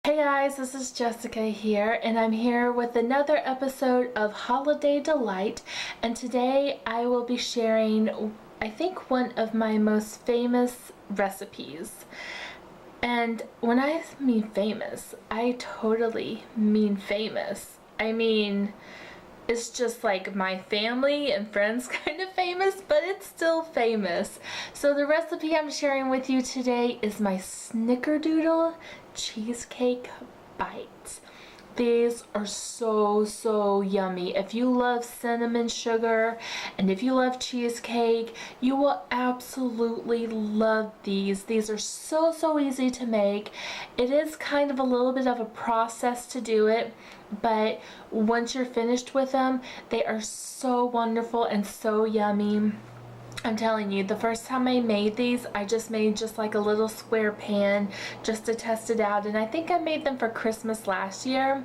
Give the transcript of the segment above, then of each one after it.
Hey guys, this is Jessica here, and I'm here with another episode of Holiday Delight, and today I will be sharing, I think, one of my most famous recipes. And when I mean famous, I totally mean famous. I mean, it's just like my family and friends kind of famous, but it's still famous. So the recipe I'm sharing with you today is my Snickerdoodle cheesecake bites. These are so yummy. If you love cinnamon sugar and if you love cheesecake, you will absolutely love these. These are so easy to make. It is kind of a little bit of a process to do it, but once you're finished with them, they are so wonderful and so yummy. I'm telling you, the first time I made these, I just made just like a little square pan just to test it out, and I think I made them for Christmas last year.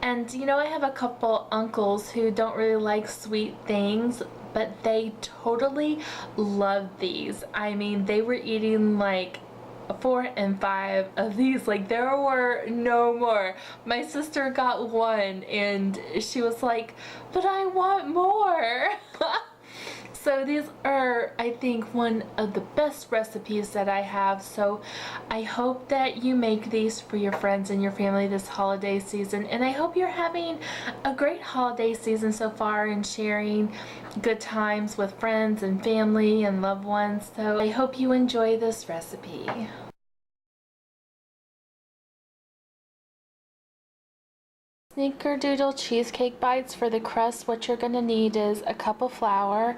And you know, I have a couple uncles who don't really like sweet things, but they totally love these. I mean, they were eating like 4 and 5 of these, like there were no more. My sister got one and she was like, but I want more. So these are, I think, one of the best recipes that I have. So I hope that you make these for your friends and your family this holiday season. And I hope you're having a great holiday season so far and sharing good times with friends and family and loved ones. So I hope you enjoy this recipe. Snickerdoodle cheesecake bites. For the crust, what you're going to need is a cup of flour,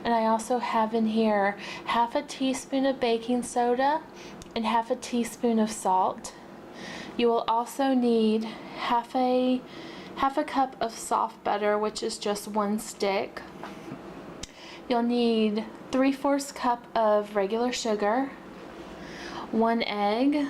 and I also have in here half a teaspoon of baking soda and half a teaspoon of salt. You will also need half a cup of soft butter, which is just 1 stick. You'll need 3/4 cup of regular sugar, 1 egg,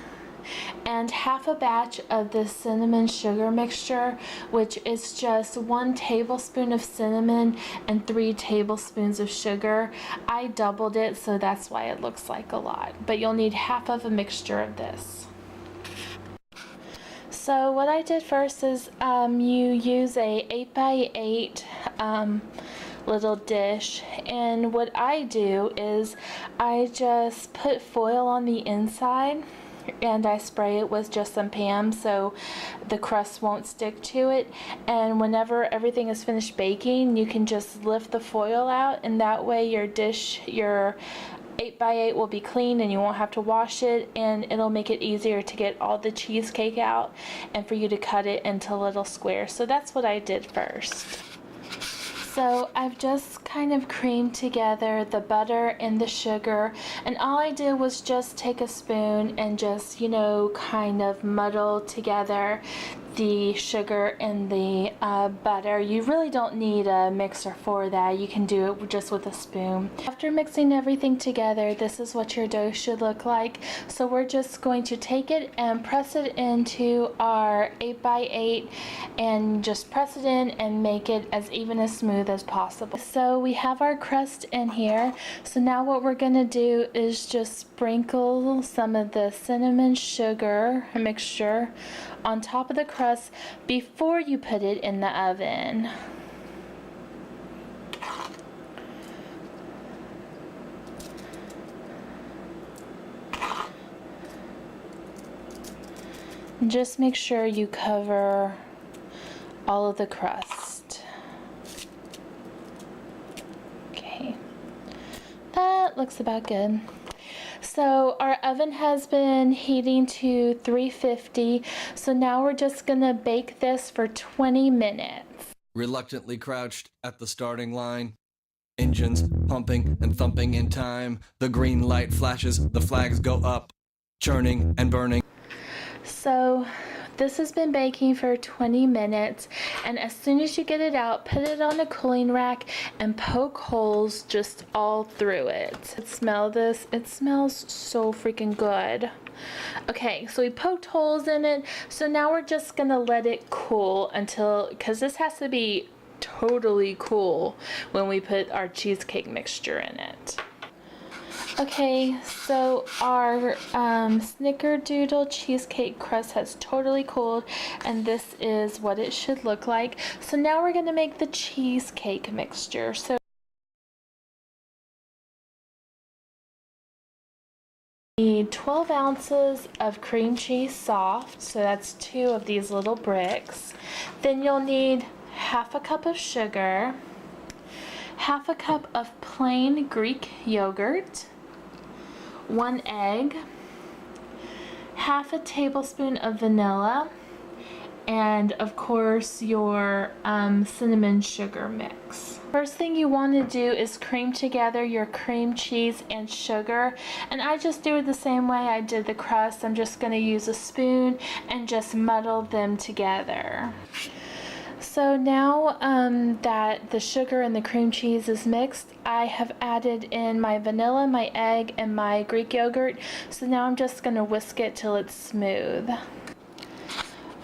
and half a batch of the cinnamon sugar mixture, which is just 1 tablespoon of cinnamon and 3 tablespoons of sugar. I doubled it, so that's why it looks like a lot, but you'll need half of a mixture of this. So what I did first is you use a 8x8 little dish, and what I do is I just put foil on the inside and I spray it with just some Pam so the crust won't stick to it, and whenever everything is finished baking you can just lift the foil out, and that way your dish, your 8x8 will be clean and you won't have to wash it, and it'll make it easier to get all the cheesecake out and for you to cut it into little squares. So that's what I did first. So I've just kind of creamed together the butter and the sugar, and all I did was just take a spoon and just, you know, kind of muddle together the sugar and the butter. You really don't need a mixer for that. You can do it just with a spoon. After mixing everything together, this is what your dough should look like. So we're just going to take it and press it into our 8x8 and just press it in and make it as even as smooth as possible. So we have our crust in here. So now what we're going to do is just sprinkle some of the cinnamon sugar mixture on top of the crust before you put it in the oven. And just make sure you cover all of the crust. Okay, that looks about good. So our oven has been heating to 350, so now we're just gonna bake this for 20 minutes. Reluctantly crouched at the starting line, engines pumping and thumping in time. The green light flashes, the flags go up, churning and burning. So this has been baking for 20 minutes, and as soon as you get it out, put it on a cooling rack and poke holes just all through it. Smell this, it smells so freaking good. Okay, so we poked holes in it, so now we're just gonna let it cool until, because this has to be totally cool when we put our cheesecake mixture in it. Okay, so our Snickerdoodle cheesecake crust has totally cooled, and this is what it should look like. So now we're going to make the cheesecake mixture. So you need 12 ounces of cream cheese soft, so that's 2 of these little bricks. Then you'll need half a cup of sugar, half a cup of plain Greek yogurt, 1 egg, half a tablespoon of vanilla, and of course your cinnamon sugar mix. First thing you want to do is cream together your cream cheese and sugar, and I just do it the same way I did the crust. I'm just going to use a spoon and just muddle them together. So now that the sugar and the cream cheese is mixed, I have added in my vanilla, my egg, and my Greek yogurt. So now I'm just going to whisk it till it's smooth.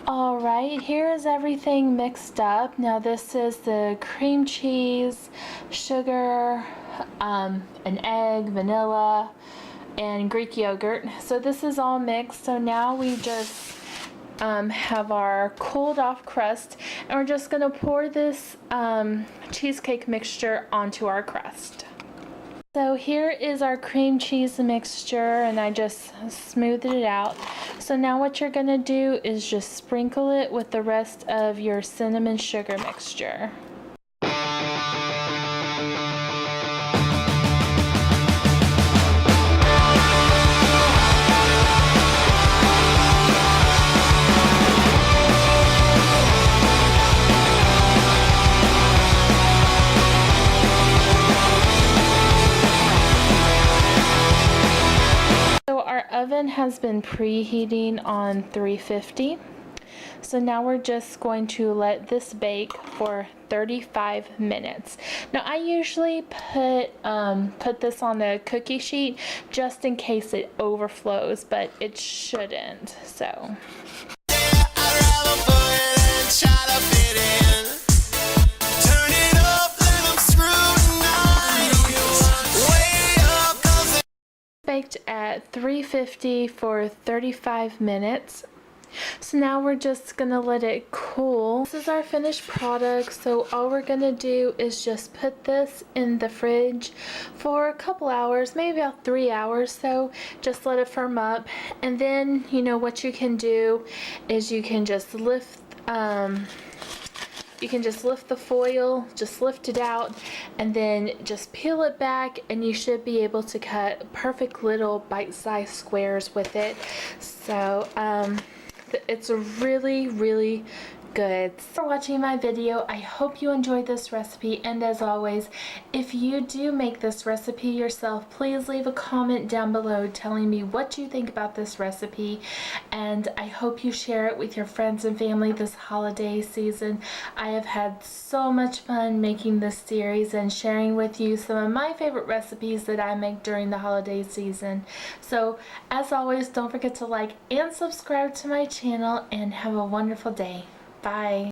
Alright, here is everything mixed up. Now this is the cream cheese, sugar, an egg, vanilla, and Greek yogurt. So this is all mixed. So now we just have our cooled off crust, and we're just going to pour this cheesecake mixture onto our crust. So here is our cream cheese mixture, and I just smoothed it out. So now what you're going to do is just sprinkle it with the rest of your cinnamon sugar mixture. Oven has been preheating on 350. So now we're just going to let this bake for 35 minutes. Now I usually put this on the cookie sheet just in case it overflows, but it shouldn't. So baked at 350 for 35 minutes. So now we're just gonna let it cool. This is our finished product, so all we're gonna do is just put this in the fridge for a couple hours, maybe about 3 hours. So just let it firm up, and then you know what you can do is you can just lift the foil, just lift it out, and then just peel it back, and you should be able to cut perfect little bite-sized squares with it. So it's really good. Thanks for watching my video. I hope you enjoyed this recipe, and as always, if you do make this recipe yourself, please leave a comment down below telling me what you think about this recipe, and I hope you share it with your friends and family this holiday season. I have had so much fun making this series and sharing with you some of my favorite recipes that I make during the holiday season. So as always, don't forget to like and subscribe to my channel, and have a wonderful day. Bye.